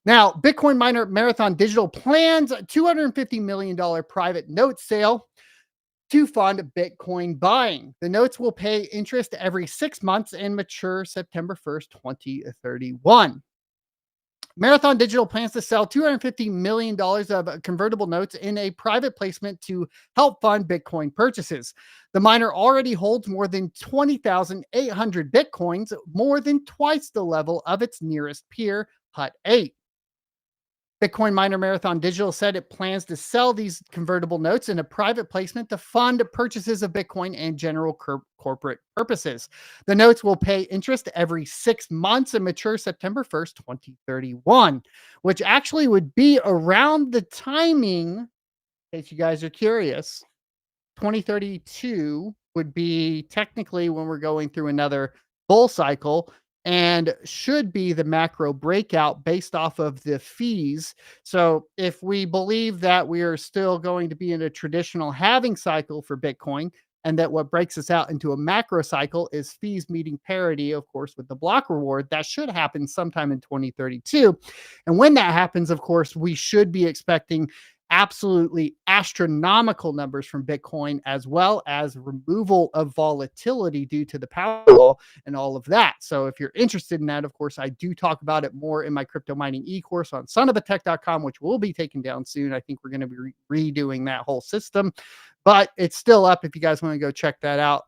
Now, Bitcoin miner Marathon Digital plans a $250 million private note sale to fund Bitcoin buying. The notes will pay interest every 6 months and mature September 1st, 2031. Marathon Digital plans to sell $250 million of convertible notes in a private placement to help fund Bitcoin purchases. The miner already holds more than 20,800 Bitcoins, more than twice the level of its nearest peer, Hut 8. Bitcoin miner Marathon Digital said it plans to sell these convertible notes in a private placement to fund purchases of Bitcoin and general corporate purposes. The notes will pay interest every 6 months and mature September 1st, 2031, which actually would be around the timing, in case you guys are curious. 2032 would be technically when we're going through another bull cycle, and should be the macro breakout based off of the fees. So if we believe that we are still going to be in a traditional halving cycle for Bitcoin, and that what breaks us out into a macro cycle is fees meeting parity, of course, with the block reward, that should happen sometime in 2032. And when that happens, of course, we should be expecting absolutely astronomical numbers from Bitcoin, as well as removal of volatility due to the power law and all of that. So if you're interested in that, of course, I do talk about it more in my crypto mining e-course on sonofatech.com, which will be taken down soon. I think we're going to be redoing that whole system, but it's still up. If you guys want to go check that out,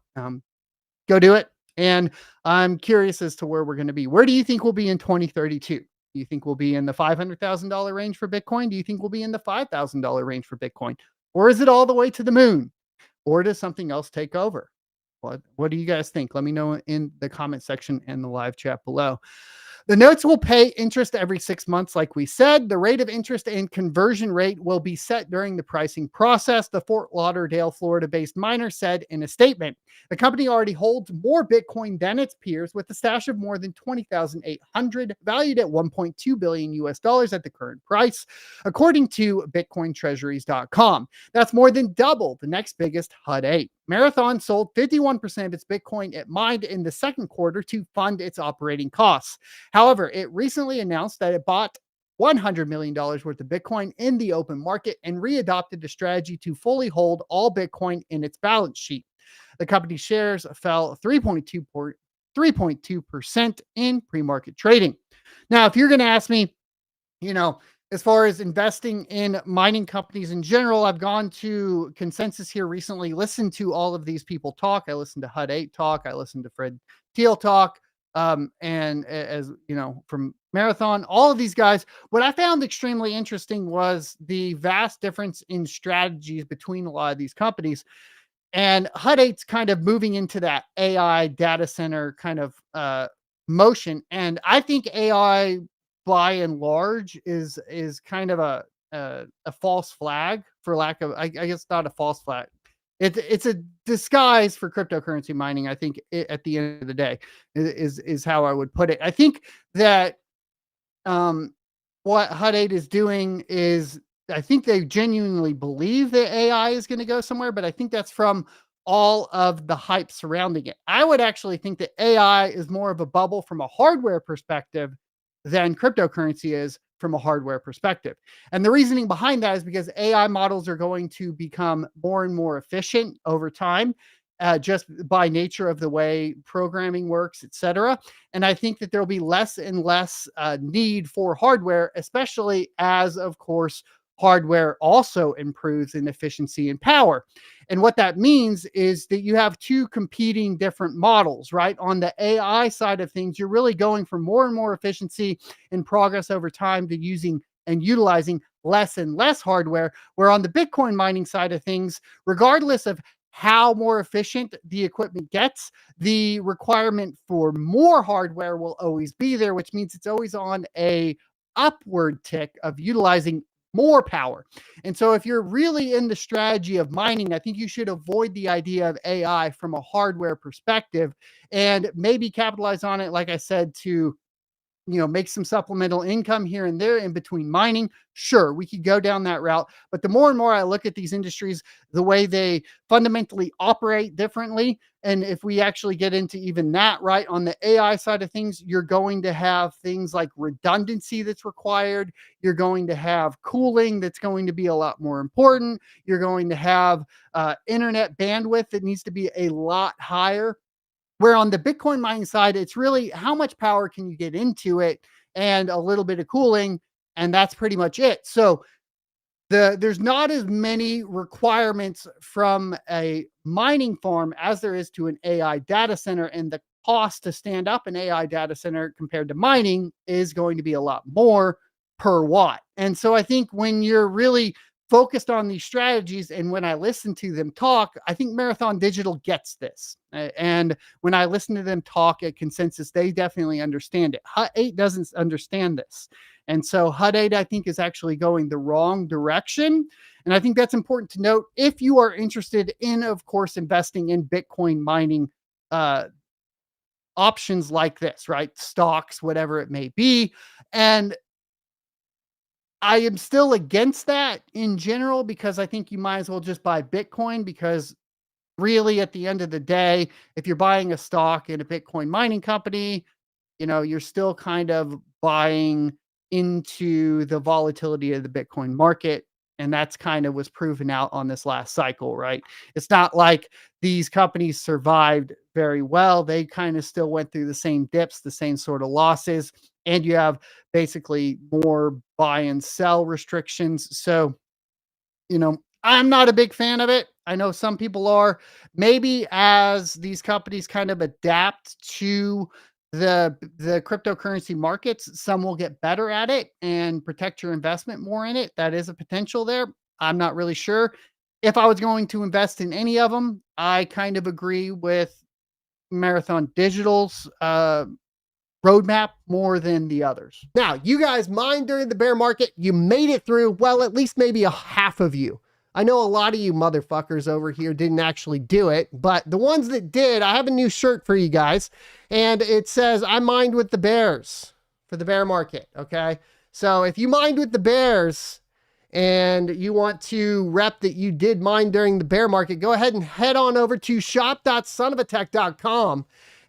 go do it. And I'm curious as to where we're going to be. Where do you think we'll be in 2032? Do you think we'll be in the $500,000 range for Bitcoin? Do you think we'll be in the $5,000 range for Bitcoin? Or is it all the way to the moon? Or does something else take over? What do you guys think? Let me know in the comment section and the live chat below. The notes will pay interest every 6 months, like we said. The rate of interest and conversion rate will be set during the pricing process, the Fort Lauderdale, Florida-based miner said in a statement. The company already holds more Bitcoin than its peers, with a stash of more than 20,800, valued at $1.2 billion US at the current price, according to BitcoinTreasuries.com. That's more than double the next biggest Hut 8. Marathon sold 51% of its Bitcoin it mined in the second quarter to fund its operating costs. However, it recently announced that it bought $100 million worth of Bitcoin in the open market and readopted the strategy to fully hold all Bitcoin in its balance sheet. The company's shares fell 3.2% in pre-market trading. Now, if you're going to ask me, as far as investing in mining companies in general, I've gone to Consensus here recently, listened to all of these people talk. I listened to Hut 8 talk. I listened to Fred Thiel talk. And as you know, from Marathon, all of these guys, what I found extremely interesting was the vast difference in strategies between a lot of these companies. And Hut 8's kind of moving into that AI data center kind of motion. And I think AI, by and large, is kind of a false flag, for lack of, I guess not a false flag. It's a disguise for cryptocurrency mining. I think at the end of the day is how I would put it. I think that what Hut 8 is doing is, I think they genuinely believe that AI is going to go somewhere, but I think that's from all of the hype surrounding it. I would actually think that AI is more of a bubble from a hardware perspective than cryptocurrency is from a hardware perspective. And the reasoning behind that is because AI models are going to become more and more efficient over time, just by nature of the way programming works, etc. And I think that there'll be less and less need for hardware, especially as, of course, hardware also improves in efficiency and power. And what that means is that you have two competing different models, right? On the AI side of things, you're really going for more and more efficiency and progress over time to using and utilizing less and less hardware. Where on the Bitcoin mining side of things, regardless of how more efficient the equipment gets, the requirement for more hardware will always be there, which means it's always on a upward tick of utilizing more power. And so if you're really in the strategy of mining, I think you should avoid the idea of AI from a hardware perspective and maybe capitalize on it, like I said, to make some supplemental income here and there in between mining. Sure, we could go down that route. But the more and more I look at these industries, the way they fundamentally operate differently, and if we actually get into even that, right, on the AI side of things, you're going to have things like redundancy that's required. You're going to have cooling that's going to be a lot more important. You're going to have internet bandwidth that needs to be a lot higher. Where on the Bitcoin mining side, it's really how much power can you get into it and a little bit of cooling, and that's pretty much it. So there's not as many requirements from a mining farm as there is to an AI data center, and the cost to stand up an AI data center compared to mining is going to be a lot more per watt. And so I think when you're really focused on these strategies, and when I listen to them talk, I think Marathon Digital gets this. And when I listen to them talk at Consensus, they definitely understand it. Hut 8 doesn't understand this. And so Hut 8, I think, is actually going the wrong direction. And I think that's important to note if you are interested in, of course, investing in Bitcoin mining options like this, right? Stocks, whatever it may be. And I am still against that in general, because I think you might as well just buy Bitcoin, because really at the end of the day, if you're buying a stock in a Bitcoin mining company, you're still kind of buying into the volatility of the Bitcoin market. And that's kind of was proven out on this last cycle, right? It's not like these companies survived very well. They kind of still went through the same dips, the same sort of losses. And you have basically more buy and sell restrictions. So, I'm not a big fan of it. I know some people are. Maybe as these companies kind of adapt to the cryptocurrency markets, some will get better at it and protect your investment more in it. That is a potential there. I'm not really sure. If I was going to invest in any of them, I kind of agree with Marathon Digital's roadmap more than the others. Now, you guys mined during the bear market. You made it through. Well, at least maybe a half of you. I know a lot of you motherfuckers over here didn't actually do it, but the ones that did, I have a new shirt for you guys, and it says, I mined with the bears for the bear market, okay? So if you mined with the bears and you want to rep that you did mine during the bear market, go ahead and head on over to shop.sonofatech.com.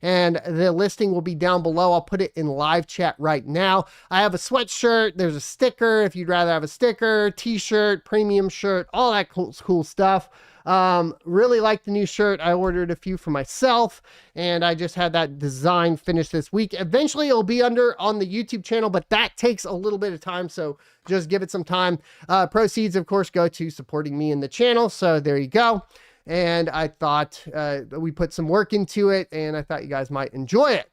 And the listing will be down below. I'll put it in live chat right now. I have a sweatshirt. There's a sticker if you'd rather have a sticker, t-shirt, premium shirt, all that cool stuff. Really like the new shirt. I ordered a few for myself, and I just had that design finished this week. Eventually it'll be on the YouTube channel, but that takes a little bit of time, so just give it some time. Proceeds, of course, go to supporting me in the channel, so there you go. And I thought we put some work into it, and I thought you guys might enjoy it.